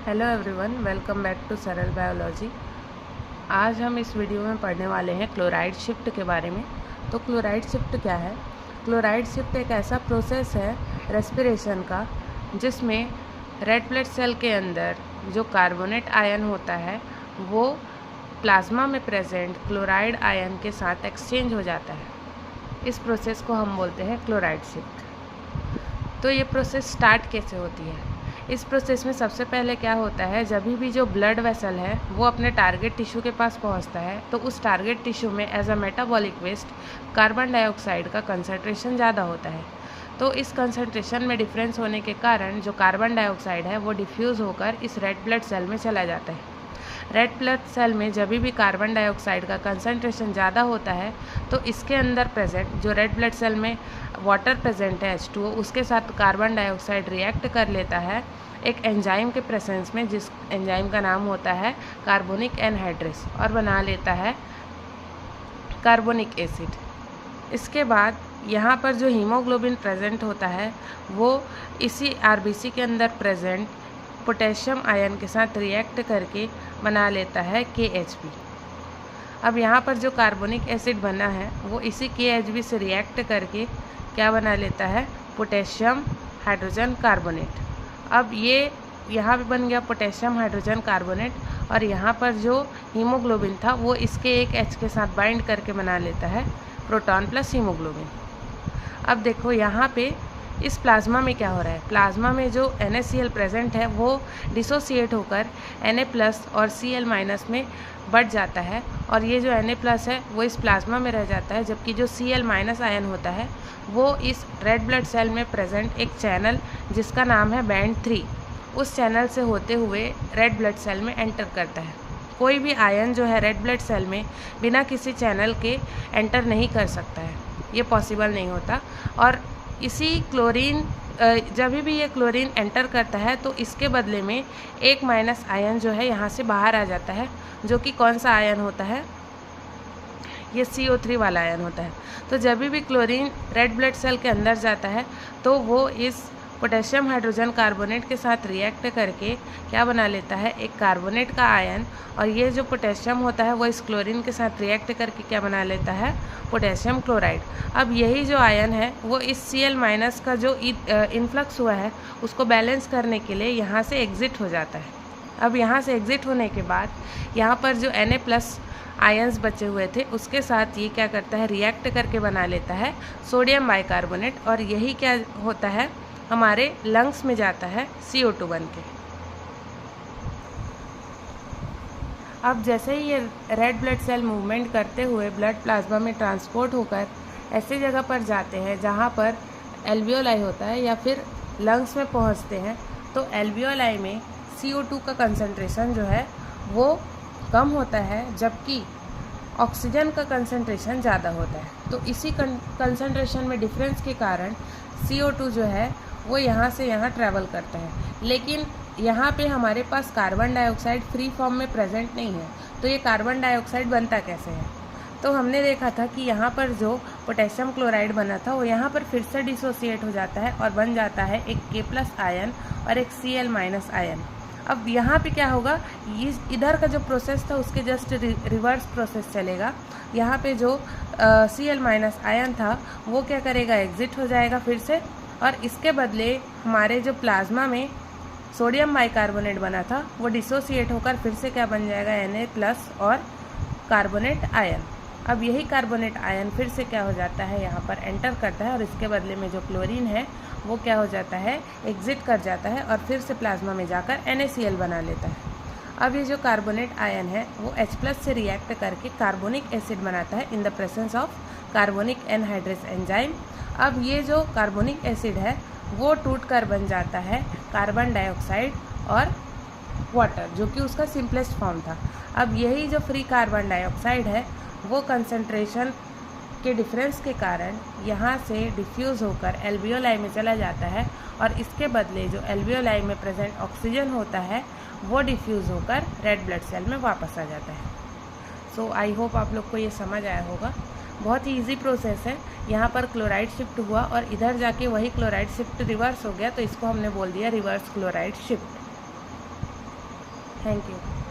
Hello everyone, welcome back to Saral biology. आज हम इस वीडियो में पढ़ने वाले हैं क्लोराइड शिफ्ट के बारे में। तो क्लोराइड शिफ्ट क्या है? क्लोराइड शिफ्ट एक ऐसा प्रोसेस है रेस्पिरेशन का जिसमें रेड ब्लड सेल के अंदर जो कार्बोनेट आयन होता है वो प्लाज्मा में प्रेजेंट क्लोराइड आयन के साथ एक्सचेंज हो जाता है। इस प्रोसेस को हम बोलते हैं क्लोराइड शिफ्ट। तो ये प्रोसेस स्टार्ट कैसे होती है? इस प्रोसेस में सबसे पहले क्या होता है, जब भी जो ब्लड वेसल है वो अपने टारगेट टिश्यू के पास पहुंचता है तो उस टारगेट टिश्यू में as a metabolic waste carbon dioxide का कंसंट्रेशन ज़्यादा होता है। तो इस कंसंट्रेशन में डिफरेंस होने के कारण जो कार्बन डाइऑक्साइड है वो डिफ्यूज़ होकर इस रेड ब्लड सेल में चला जाता है। रेड ब्लड सेल में जब भी कार्बन डाइऑक्साइड का कंसंट्रेशन ज़्यादा होता है तो इसके अंदर प्रेजेंट जो रेड ब्लड सेल में वाटर प्रेजेंट है H2O, उसके साथ कार्बन डाइऑक्साइड रिएक्ट कर लेता है एक एंजाइम के प्रेजेंस में, जिस एंजाइम का नाम होता है कार्बोनिक एनहाइड्रेस, और बना लेता है कार्बोनिक एसिड। इसके बाद यहाँ पर जो हीमोग्लोबिन प्रेजेंट होता है वो इसी आरबीसी के अंदर प्रेजेंट पोटेशियम आयन के साथ रिएक्ट करके बना लेता है KHB। अब यहाँ पर जो कार्बोनिक एसिड बना है वो इसी KHB से रिएक्ट करके क्या बना लेता है? Potassium hydrogen carbonate. अब ये यहाँ पे बन गया पोटेशियम हाइड्रोजन कार्बोनेट, और यहाँ पर जो हीमोग्लोबिन था वो इसके एक H के साथ बाइंड करके बना लेता है प्रोटॉन प्लस हीमोग्लोबिन। अब देखो यहाँ पे इस प्लाज्मा में क्या हो रहा है, प्लाज्मा में जो NaCl प्रेजेंट है वो डिसोसिएट होकर Na+ और Cl- में बढ़ जाता है, और ये जो Na+ है वो इस प्लाज्मा में रह जाता है, जबकि जो Cl- आयन होता है वो इस रेड ब्लड सेल में प्रेजेंट एक चैनल जिसका नाम है बैंड 3, उस चैनल से होते हुए रेड ब्लड सेल में एंटर करता है। कोई भी आयन जो है रेड ब्लड सेल में बिना किसी चैनल के एंटर नहीं कर सकता है, ये पॉसिबल नहीं होता। और इसी क्लोरीन जब भी ये क्लोरीन एंटर करता है तो इसके बदले में एक माइनस आयन जो है यहाँ से बाहर आ जाता है, जो कि कौन सा आयन होता है? ये CO3 वाला आयन होता है। तो जब भी क्लोरीन रेड ब्लड सेल के अंदर जाता है तो वो इस पोटेशियम हाइड्रोजन कार्बोनेट के साथ रिएक्ट करके क्या बना लेता है? एक कार्बोनेट का आयन, और ये जो पोटेशियम होता है वो इस क्लोरीन के साथ रिएक्ट करके क्या बना लेता है? Potassium chloride. अब यही जो आयन है वो इस Cl- का जो इन्फ्लक्स हुआ है उसको बैलेंस करने के लिए यहाँ से एग्जिट हो जाता है। अब यहाँ से एग्जिट होने के बाद यहाँ पर जो Na+ आयंस बचे हुए थे उसके साथ ये क्या करता है? रिएक्ट करके बना लेता है सोडियम बाइकार्बोनेट, और यही क्या होता है? हमारे लंग्स में जाता है CO2 बन के। अब जैसे ही ये रेड ब्लड सेल मूवमेंट करते हुए ब्लड प्लाज्मा में ट्रांसपोर्ट होकर ऐसी जगह पर जाते हैं जहाँ पर एल्वियोलाई होता है या फिर लंग्स में पहुँचते हैं, तो एल्वियोलाई में CO2 का कंसंट्रेशन जो है वो कम होता है, जबकि ऑक्सीजन का कंसंट्रेशन ज़्यादा होता है। तो इसी कंसंट्रेशन में डिफरेंस के कारण CO2 जो है वो यहाँ से यहाँ ट्रैवल करता है, लेकिन यहाँ पे हमारे पास कार्बन डाइऑक्साइड फ्री फॉर्म में प्रेजेंट नहीं है। तो ये कार्बन डाइऑक्साइड बनता कैसे है? तो हमने देखा था कि यहाँ पर जो पोटेशियम क्लोराइड बना था वो यहाँ पर फिर से डिसोसिएट हो जाता है और बन जाता है एक K+ आयन और एक Cl- आयन। अब यहाँ पे क्या होगा? इधर का जो प्रोसेस था उसके जस्ट रिवर्स प्रोसेस चलेगा। यहाँ पे जो Cl- आयन था वो क्या करेगा? एग्जिट हो जाएगा फिर से, और इसके बदले हमारे जो प्लाज्मा में सोडियम बाइकार्बोनेट बना था वो डिसोसिएट होकर फिर से क्या बन जाएगा? Na+ और कार्बोनेट आयन। अब यही कार्बोनेट आयन फिर से क्या हो जाता है? यहाँ पर एंटर करता है, और इसके बदले में जो क्लोरीन है वो क्या हो जाता है? एग्जिट कर जाता है और फिर से प्लाज्मा में जाकर NaCl बना लेता है। अब ये जो कार्बोनेट आयन है वो H+ से रिएक्ट करके कार्बोनिक एसिड बनाता है in the presence of carbonic anhydrase enzyme. अब ये जो कार्बोनिक एसिड है वो टूट कर बन जाता है कार्बन डाइऑक्साइड और वाटर, जो कि उसका सिंपलेस्ट फॉर्म था। अब यही जो फ्री कार्बन डाइऑक्साइड है वो कंसंट्रेशन के डिफरेंस के कारण यहाँ से डिफ्यूज़ होकर एल्वियोलाई में चला जाता है, और इसके बदले जो एल्वियोलाई में प्रेजेंट ऑक्सीजन होता है वो डिफ्यूज़ होकर रेड ब्लड सेल में वापस आ जाता है। सो आई होप आप लोग को ये समझ आया होगा। बहुत ही ईजी प्रोसेस है। यहाँ पर क्लोराइड शिफ्ट हुआ और इधर जाके वही क्लोराइड शिफ्ट रिवर्स हो गया, तो इसको हमने बोल दिया reverse chloride shift. Thank you.